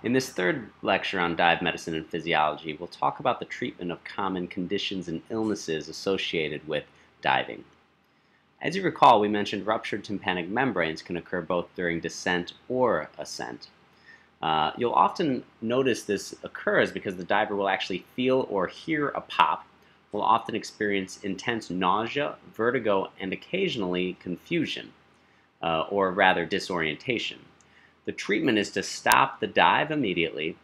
In this third lecture on dive medicine and physiology, we'll talk about the treatment of common conditions and illnesses associated with diving. As you recall, we mentioned ruptured tympanic membranes can occur both during descent or ascent. You'll often notice this occurs because the diver will actually feel or hear a pop, will often experience intense nausea, vertigo, and occasionally confusion, or rather disorientation. The treatment is to stop the dive immediately,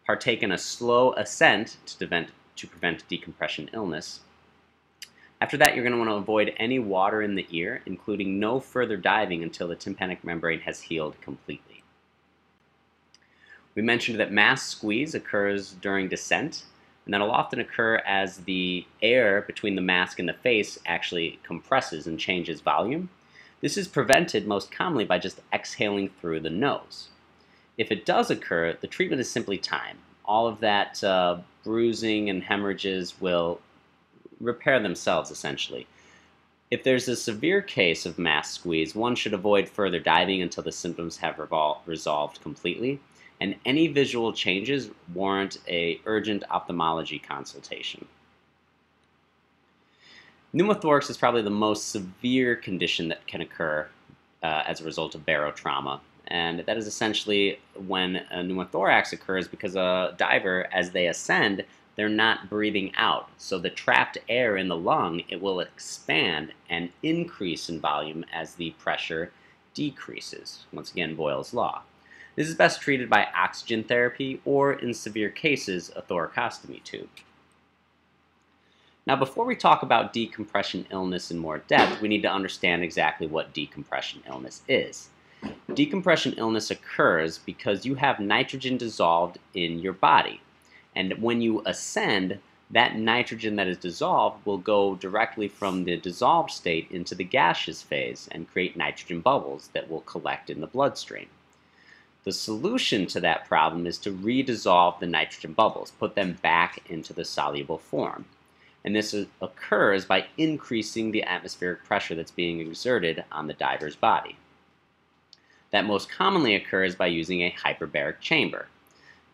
partake in a slow ascent to prevent decompression illness. After that, you're going to want to avoid any water in the ear, including no further diving until the tympanic membrane has healed completely. We mentioned that mask squeeze occurs during descent, and that'll often occur as the air between the mask and the face actually compresses and changes volume. This is prevented most commonly by just exhaling through the nose. If it does occur, the treatment is simply time. All of that bruising and hemorrhages will repair themselves, essentially. If there's a severe case of mask squeeze, one should avoid further diving until the symptoms have resolved completely, and any visual changes warrant an urgent ophthalmology consultation. Pneumothorax is probably the most severe condition that can occur as a result of barotrauma, and that is essentially when a pneumothorax occurs because a diver, as they ascend, they're not breathing out. So the trapped air in the lung, it will expand and increase in volume as the pressure decreases. Once again, Boyle's law. This is best treated by oxygen therapy or, in severe cases, a thoracostomy tube. Now, before we talk about decompression illness in more depth, we need to understand exactly what decompression illness is. Decompression illness occurs because you have nitrogen dissolved in your body. And when you ascend, that nitrogen that is dissolved will go directly from the dissolved state into the gaseous phase and create nitrogen bubbles that will collect in the bloodstream. The solution to that problem is to redissolve the nitrogen bubbles, put them back into the soluble form. And this occurs by increasing the atmospheric pressure that's being exerted on the diver's body. That most commonly occurs by using a hyperbaric chamber.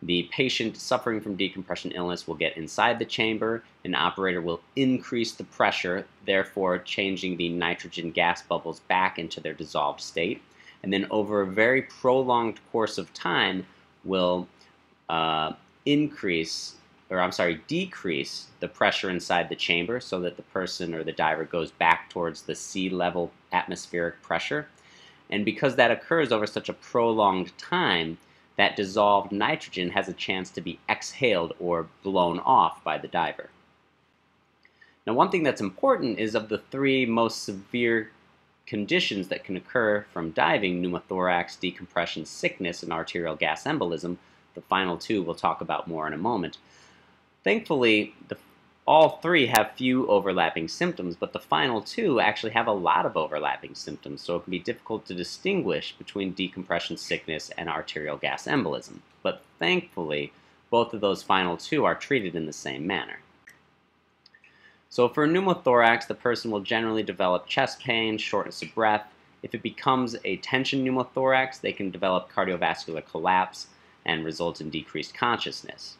The patient suffering from decompression illness will get inside the chamber. An operator will increase the pressure, therefore changing the nitrogen gas bubbles back into their dissolved state. And then over a very prolonged course of time will decrease the pressure inside the chamber so that the person or the diver goes back towards the sea level atmospheric pressure. And because that occurs over such a prolonged time, that dissolved nitrogen has a chance to be exhaled or blown off by the diver. Now, one thing that's important is of the three most severe conditions that can occur from diving, pneumothorax, decompression sickness, and arterial gas embolism, the final two we'll talk about more in a moment. Thankfully, all three have few overlapping symptoms, but the final two actually have a lot of overlapping symptoms, so it can be difficult to distinguish between decompression sickness and arterial gas embolism. But thankfully, both of those final two are treated in the same manner. So for pneumothorax, the person will generally develop chest pain, shortness of breath. If it becomes a tension pneumothorax, they can develop cardiovascular collapse and result in decreased consciousness.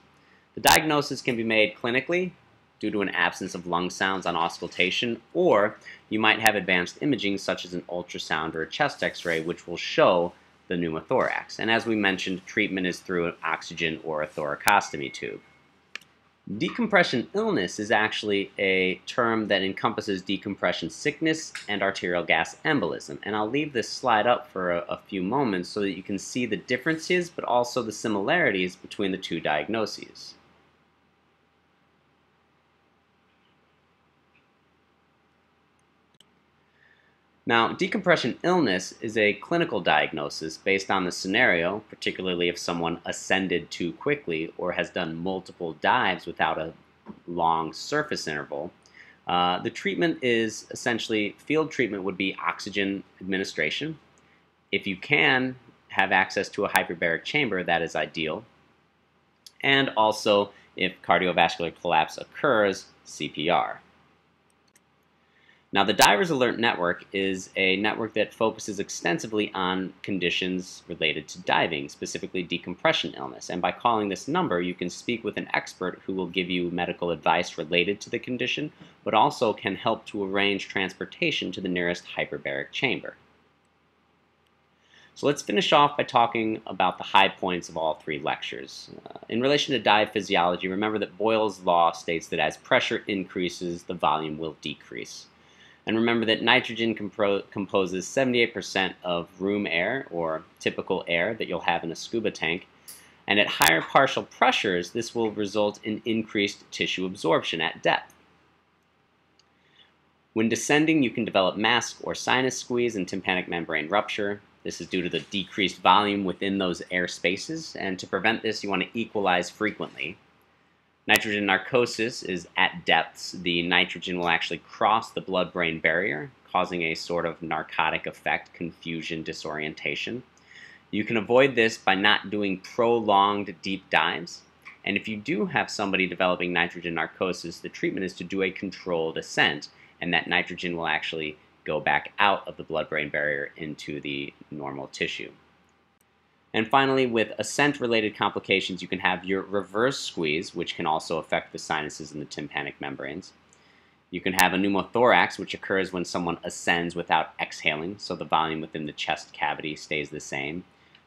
The diagnosis can be made clinically due to an absence of lung sounds on auscultation, or you might have advanced imaging such as an ultrasound or a chest x-ray which will show the pneumothorax. And as we mentioned, treatment is through an oxygen or a thoracostomy tube. Decompression illness is actually a term that encompasses decompression sickness and arterial gas embolism. And I'll leave this slide up for a few moments so that you can see the differences but also the similarities between the two diagnoses. Now, decompression illness is a clinical diagnosis based on the scenario, particularly if someone ascended too quickly or has done multiple dives without a long surface interval. The treatment is essentially, field treatment would be oxygen administration. If you can have access to a hyperbaric chamber, that is ideal. And also, if cardiovascular collapse occurs, CPR. Now, the Divers Alert Network is a network that focuses extensively on conditions related to diving, specifically decompression illness. And by calling this number, you can speak with an expert who will give you medical advice related to the condition, but also can help to arrange transportation to the nearest hyperbaric chamber. So let's finish off by talking about the high points of all three lectures. In relation to dive physiology, remember that Boyle's law states that as pressure increases, the volume will decrease. And remember that nitrogen composes 78% of room air, or typical air that you'll have in a scuba tank. And at higher partial pressures, this will result in increased tissue absorption at depth. When descending, you can develop mask or sinus squeeze and tympanic membrane rupture. This is due to the decreased volume within those air spaces, and to prevent this, you want to equalize frequently. Nitrogen narcosis is at depths. The nitrogen will actually cross the blood-brain barrier, causing a sort of narcotic effect, confusion, disorientation. You can avoid this by not doing prolonged deep dives. And if you do have somebody developing nitrogen narcosis, the treatment is to do a controlled ascent, and that nitrogen will actually go back out of the blood-brain barrier into the normal tissue. And finally, with ascent-related complications, you can have your reverse squeeze, which can also affect the sinuses and the tympanic membranes. You can have a pneumothorax, which occurs when someone ascends without exhaling, so the volume within the chest cavity stays the same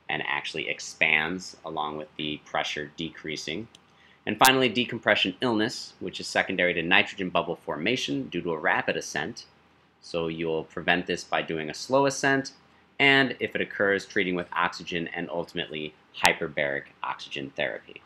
and actually expands along with the pressure decreasing. And finally, decompression illness, which is secondary to nitrogen bubble formation due to a rapid ascent. So you'll prevent this by doing a slow ascent, and if it occurs, treating with oxygen and ultimately hyperbaric oxygen therapy.